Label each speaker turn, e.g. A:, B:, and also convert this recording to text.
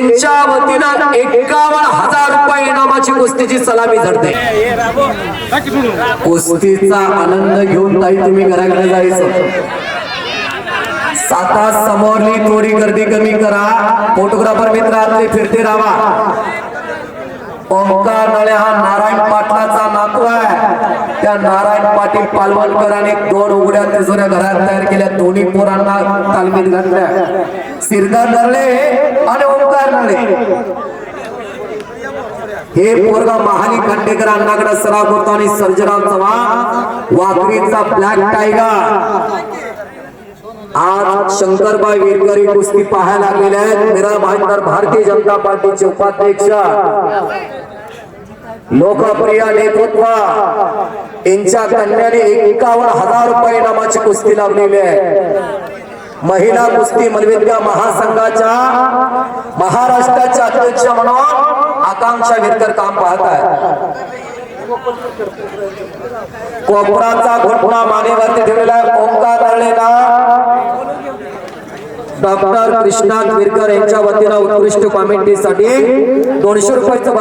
A: त्यांच्या वतीनं 51,000 रुपये इनामाची कुस्तीची सलामी झडते। कुस्तीचा आनंद घेऊन ताई तुम्ही घराकडे जायचं। साता समोरली थोडी गर्दी कमी करा। फोटोग्राफर मित्र आतले फिरते राहा। ओंकार नळे हा नारायण पाटलाचा नातू आहे। त्या नारायण पाटील पालवणकरांनी 2 उघड्या तिजोऱ्या घरात तयार केल्या। दोन्ही पोरांना तालमीत घातल्या। सिरदार नरळे आणि ओंकार नळे हे पोरगा महाली खंडेकर अण्णाकडे सराव करतो आणि सर्जराव चव्हाण वाकरीचा ब्लॅक टायगर। आज शंकरबाई वीरकरी कुस्ती पाहायला लागलेले आहेत। मेरा भाईंदर भारतीय जनता पार्टीचे उपाध्यक्ष लोकप्रिय नेतृत्व यांच्या कन्याने 51,000 रुपये इनामाची कुस्ती लावलेली आहे। महिला कुस्ती मल्लविद्या महासंघाच्या महाराष्ट्राच्या अध्यक्ष म्हणून आकांक्षा वीरकर काम पाहत आहे। कोपराचा घोटणा मानेवरती ठेवलेला आहे। ओंकार नळेला डॉक्टर कृष्णा वीरकर यांच्या वतीनं उत्कृष्ट कॉमेंट्रीसाठी 200 रुपयाचं